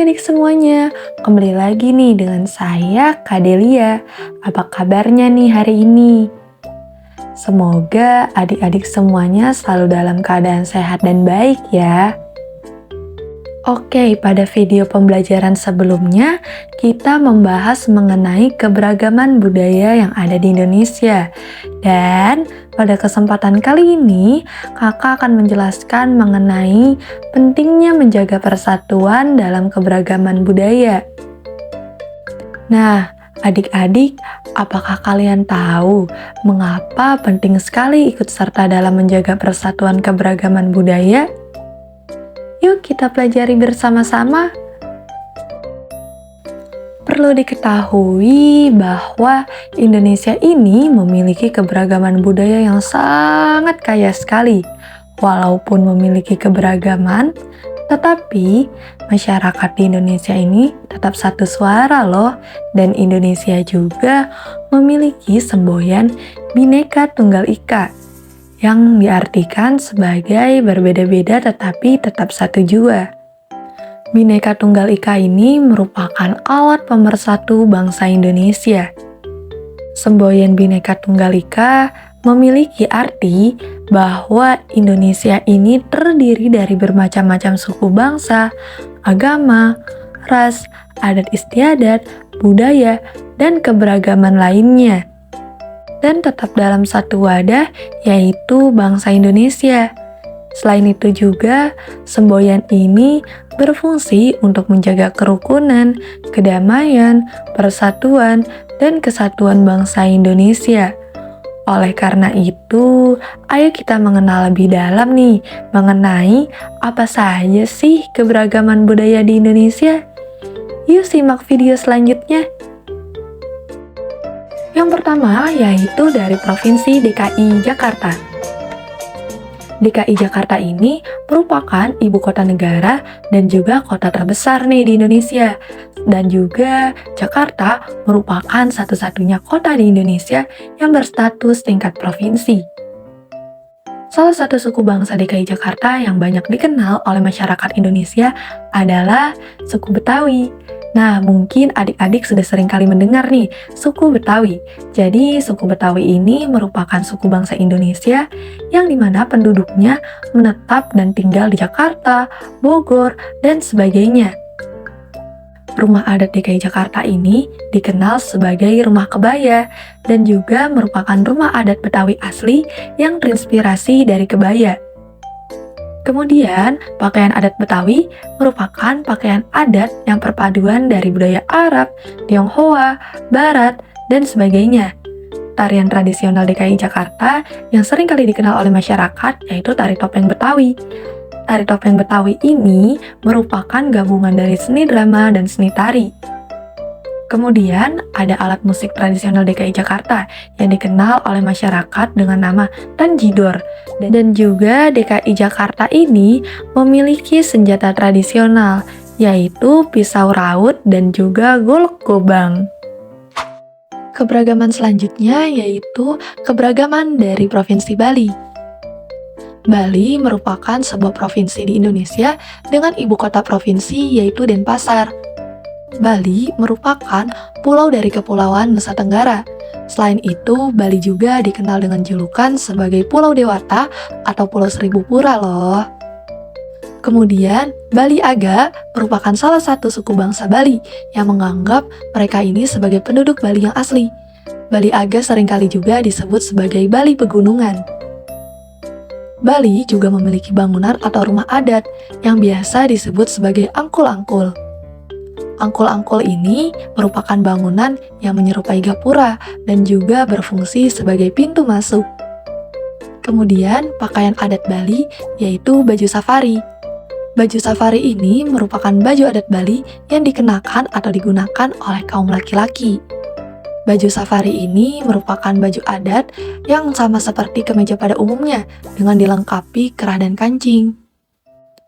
adik-adik semuanya, kembali lagi nih dengan saya, Kak Delia. Apa kabarnya nih hari ini? Semoga adik-adik semuanya selalu dalam keadaan sehat dan baik ya. Oke, pada video pembelajaran sebelumnya, kita membahas mengenai keberagaman budaya yang ada di Indonesia. Dan pada kesempatan kali ini, kakak akan menjelaskan mengenai pentingnya menjaga persatuan dalam keberagaman budaya. Nah, adik-adik, apakah kalian tahu mengapa penting sekali ikut serta dalam menjaga persatuan keberagaman budaya? Yuk kita pelajari bersama-sama. Perlu diketahui bahwa Indonesia ini memiliki keberagaman budaya yang sangat kaya sekali. Walaupun memiliki keberagaman, tetapi masyarakat di Indonesia ini tetap satu suara loh. Dan Indonesia juga memiliki semboyan Bhinneka Tunggal Ika, yang diartikan sebagai berbeda-beda tetapi tetap satu jua. Bhinneka Tunggal Ika ini merupakan alat pemersatu bangsa Indonesia. Semboyan Bhinneka Tunggal Ika memiliki arti bahwa Indonesia ini terdiri dari bermacam-macam suku bangsa, agama, ras, adat istiadat, budaya, dan keberagaman lainnya. Dan tetap dalam satu wadah, yaitu bangsa Indonesia. Selain itu juga, semboyan ini berfungsi untuk menjaga kerukunan, kedamaian, persatuan, dan kesatuan bangsa Indonesia. Oleh karena itu, ayo kita mengenal lebih dalam nih mengenai apa saja sih keberagaman budaya di Indonesia. Yuk simak video selanjutnya. Yang pertama yaitu dari Provinsi DKI Jakarta. DKI Jakarta ini merupakan ibu kota negara dan juga kota terbesar nih di Indonesia. Dan juga Jakarta merupakan satu-satunya kota di Indonesia yang berstatus tingkat provinsi. Salah satu suku bangsa DKI Jakarta yang banyak dikenal oleh masyarakat Indonesia adalah suku Betawi. Nah, mungkin adik-adik sudah sering kali mendengar nih, suku Betawi. Jadi, suku Betawi ini merupakan suku bangsa Indonesia yang dimana penduduknya menetap dan tinggal di Jakarta, Bogor, dan sebagainya. Rumah adat DKI Jakarta ini dikenal sebagai rumah kebaya dan juga merupakan rumah adat Betawi asli yang terinspirasi dari kebaya. Kemudian, pakaian adat Betawi merupakan pakaian adat yang perpaduan dari budaya Arab, Tionghoa, Barat, dan sebagainya. Tarian tradisional DKI Jakarta yang sering kali dikenal oleh masyarakat yaitu tari topeng Betawi. Tari topeng Betawi ini merupakan gabungan dari seni drama dan seni tari. Kemudian, ada alat musik tradisional DKI Jakarta yang dikenal oleh masyarakat dengan nama tanjidor. Dan juga DKI Jakarta ini memiliki senjata tradisional, yaitu pisau raut dan juga golok gobang. Keberagaman selanjutnya yaitu keberagaman dari Provinsi Bali. Bali merupakan sebuah provinsi di Indonesia dengan ibu kota provinsi yaitu Denpasar. Bali merupakan pulau dari Kepulauan Nusa Tenggara. Selain itu, Bali juga dikenal dengan julukan sebagai Pulau Dewata atau Pulau Seribu Pura loh. Kemudian, Bali Aga merupakan salah satu suku bangsa Bali yang menganggap mereka ini sebagai penduduk Bali yang asli. Bali Aga seringkali juga disebut sebagai Bali Pegunungan. Bali juga memiliki bangunan atau rumah adat yang biasa disebut sebagai angkul-angkul. Angkul-angkul ini merupakan bangunan yang menyerupai gapura dan juga berfungsi sebagai pintu masuk. Kemudian, pakaian adat Bali yaitu baju safari. Baju safari ini merupakan baju adat Bali yang dikenakan atau digunakan oleh kaum laki-laki. Baju safari ini merupakan baju adat yang sama seperti kemeja pada umumnya dengan dilengkapi kerah dan kancing.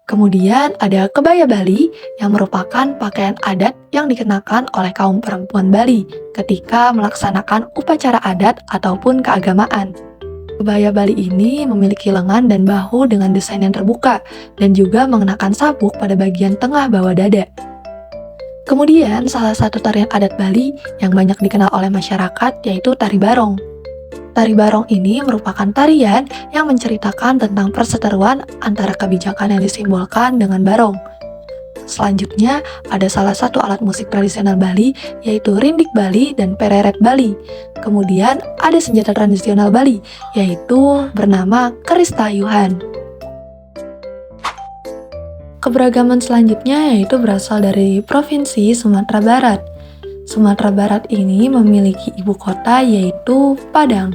Kemudian ada kebaya Bali yang merupakan pakaian adat yang dikenakan oleh kaum perempuan Bali ketika melaksanakan upacara adat ataupun keagamaan. Kebaya Bali ini memiliki lengan dan bahu dengan desain yang terbuka dan juga mengenakan sabuk pada bagian tengah bawah dada. Kemudian, salah satu tarian adat Bali yang banyak dikenal oleh masyarakat yaitu Tari Barong. Tari Barong ini merupakan tarian yang menceritakan tentang perseteruan antara kebijakan yang disimbolkan dengan barong. Selanjutnya, ada salah satu alat musik tradisional Bali, yaitu rindik Bali dan pereret Bali. Kemudian, ada senjata tradisional Bali, yaitu bernama keris tayuhan. Keberagaman selanjutnya yaitu berasal dari Provinsi Sumatera Barat. Sumatera Barat ini memiliki ibu kota yaitu Padang.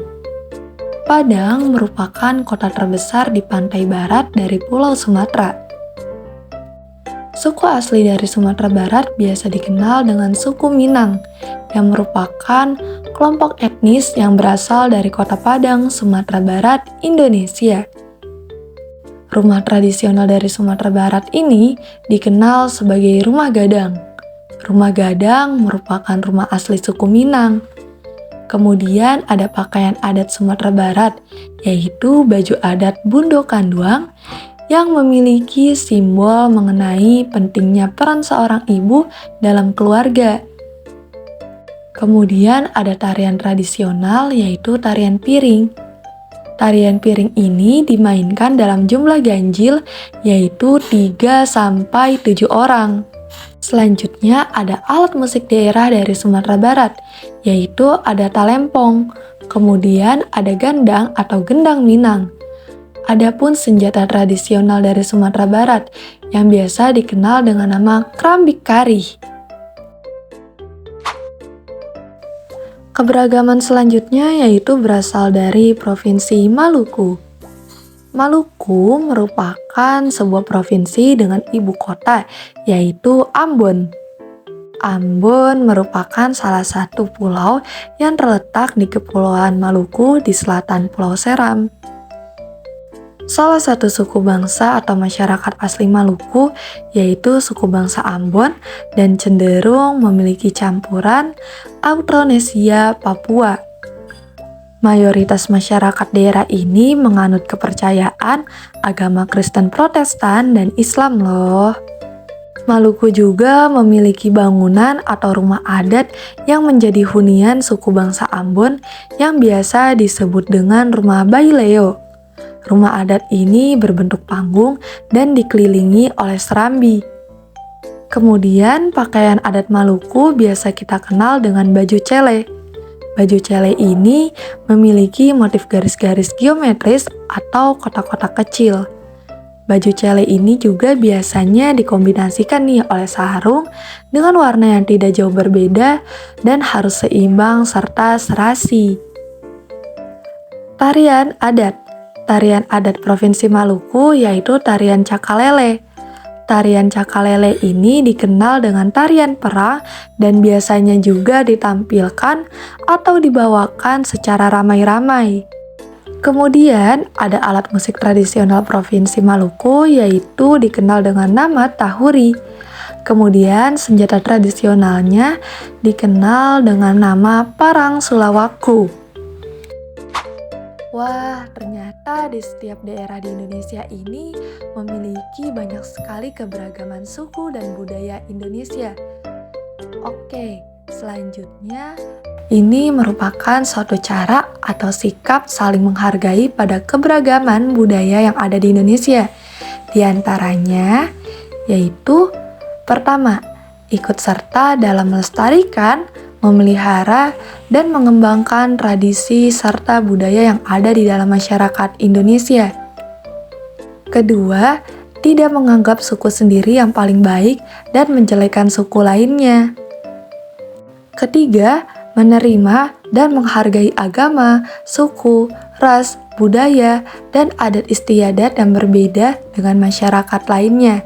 Padang merupakan kota terbesar di pantai barat dari Pulau Sumatera. Suku asli dari Sumatera Barat biasa dikenal dengan suku Minang, yang merupakan kelompok etnis yang berasal dari kota Padang, Sumatera Barat, Indonesia. Rumah tradisional dari Sumatera Barat ini dikenal sebagai rumah gadang. Rumah gadang merupakan rumah asli suku Minang. Kemudian ada pakaian adat Sumatera Barat, yaitu baju adat Bundo Kanduang yang memiliki simbol mengenai pentingnya peran seorang ibu dalam keluarga. Kemudian ada tarian tradisional yaitu tarian piring. Tarian piring ini dimainkan dalam jumlah ganjil yaitu 3-7 orang. Selanjutnya ada alat musik daerah dari Sumatera Barat, yaitu ada talempong. Kemudian ada gandang atau gendang Minang. Adapun senjata tradisional dari Sumatera Barat yang biasa dikenal dengan nama krambik kari. Keberagaman selanjutnya yaitu berasal dari Provinsi Maluku. Maluku merupakan sebuah provinsi dengan ibu kota yaitu Ambon. Ambon merupakan salah satu pulau yang terletak di Kepulauan Maluku di selatan Pulau Seram. Salah satu suku bangsa atau masyarakat asli Maluku yaitu suku bangsa Ambon dan cenderung memiliki campuran Austronesia Papua. Mayoritas masyarakat daerah ini menganut kepercayaan agama Kristen Protestan dan Islam loh. Maluku juga memiliki bangunan atau rumah adat yang menjadi hunian suku bangsa Ambon yang biasa disebut dengan rumah Baileo. Rumah adat ini berbentuk panggung dan dikelilingi oleh serambi. Kemudian pakaian adat Maluku biasa kita kenal dengan baju cele. Baju cele ini memiliki motif garis-garis geometris atau kotak-kotak kecil. Baju cele ini juga biasanya dikombinasikan nih oleh sarung dengan warna yang tidak jauh berbeda dan harus seimbang serta serasi. Tarian adat. Tarian adat Provinsi Maluku yaitu tarian cakalele. Tarian cakalele ini dikenal dengan tarian perang dan biasanya juga ditampilkan atau dibawakan secara ramai-ramai. Kemudian ada alat musik tradisional Provinsi Maluku yaitu dikenal dengan nama tahuri. Kemudian senjata tradisionalnya dikenal dengan nama parang sulawaku. Wah, ternyata di setiap daerah di Indonesia ini memiliki banyak sekali keberagaman suku dan budaya Indonesia. Oke, selanjutnya ini merupakan suatu cara atau sikap saling menghargai pada keberagaman budaya yang ada di Indonesia. Di antaranya yaitu pertama, ikut serta dalam melestarikan, memelihara, dan mengembangkan tradisi serta budaya yang ada di dalam masyarakat Indonesia. Kedua, tidak menganggap suku sendiri yang paling baik dan menjelekan suku lainnya. Ketiga, menerima dan menghargai agama, suku, ras, budaya, dan adat istiadat yang berbeda dengan masyarakat lainnya.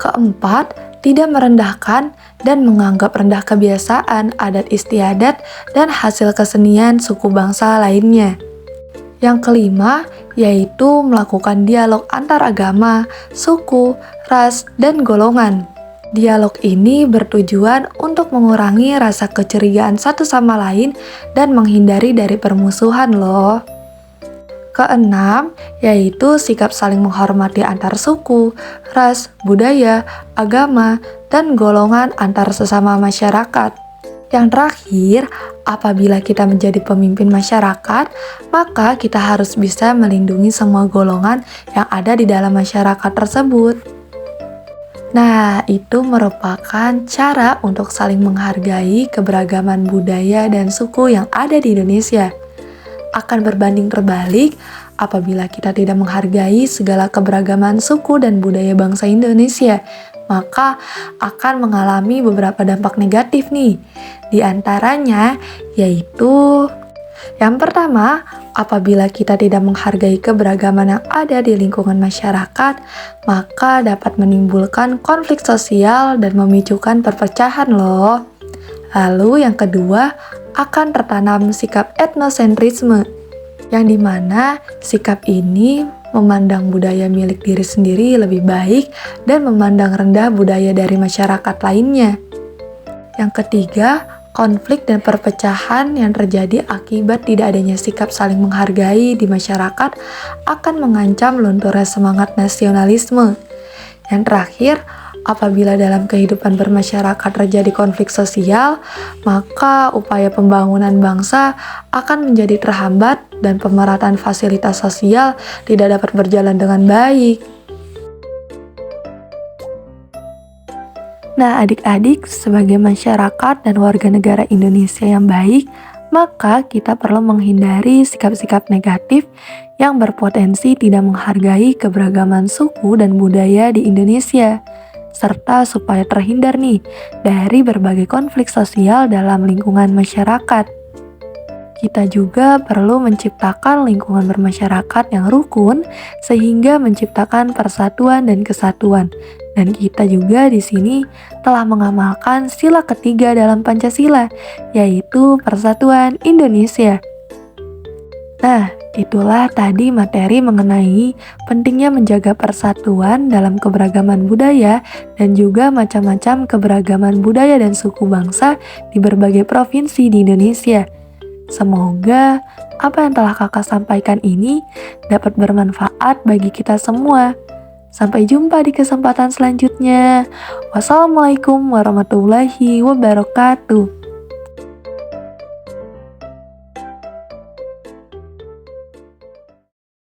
Keempat, tidak merendahkan dan menganggap rendah kebiasaan, adat istiadat, dan hasil kesenian suku bangsa lainnya. Yang kelima, yaitu melakukan dialog antar agama, suku, ras, dan golongan. Dialog ini bertujuan untuk mengurangi rasa kecurigaan satu sama lain dan menghindari dari permusuhan loh. Keenam, yaitu sikap saling menghormati antar suku, ras, budaya, agama, dan golongan antar sesama masyarakat. Yang terakhir, apabila kita menjadi pemimpin masyarakat, maka kita harus bisa melindungi semua golongan yang ada di dalam masyarakat tersebut. Nah, itu merupakan cara untuk saling menghargai keberagaman budaya dan suku yang ada di Indonesia. Akan berbanding terbalik apabila kita tidak menghargai segala keberagaman suku dan budaya bangsa Indonesia, maka akan mengalami beberapa dampak negatif nih. Di antaranya yaitu yang pertama, apabila kita tidak menghargai keberagaman yang ada di lingkungan masyarakat, maka dapat menimbulkan konflik sosial dan memicukan perpecahan loh. Lalu yang kedua, akan tertanam sikap etnosentrisme, yang dimana sikap ini memandang budaya milik diri sendiri lebih baik dan memandang rendah budaya dari masyarakat lainnya. Yang ketiga, konflik dan perpecahan yang terjadi akibat tidak adanya sikap saling menghargai di masyarakat akan mengancam lunturnya semangat nasionalisme. Yang terakhir, apabila dalam kehidupan bermasyarakat terjadi konflik sosial, maka upaya pembangunan bangsa akan menjadi terhambat dan pemerataan fasilitas sosial tidak dapat berjalan dengan baik. Nah, adik-adik, sebagai masyarakat dan warga negara Indonesia yang baik, maka kita perlu menghindari sikap-sikap negatif yang berpotensi tidak menghargai keberagaman suku dan budaya di Indonesia, serta supaya terhindar nih dari berbagai konflik sosial dalam lingkungan masyarakat. Kita juga perlu menciptakan lingkungan bermasyarakat yang rukun sehingga menciptakan persatuan dan kesatuan. Dan kita juga di sini telah mengamalkan sila ketiga dalam Pancasila, yaitu Persatuan Indonesia. Nah, itulah tadi materi mengenai pentingnya menjaga persatuan dalam keberagaman budaya dan juga macam-macam keberagaman budaya dan suku bangsa di berbagai provinsi di Indonesia. Semoga apa yang telah kakak sampaikan ini dapat bermanfaat bagi kita semua. Sampai jumpa di kesempatan selanjutnya. Wassalamualaikum warahmatullahi wabarakatuh.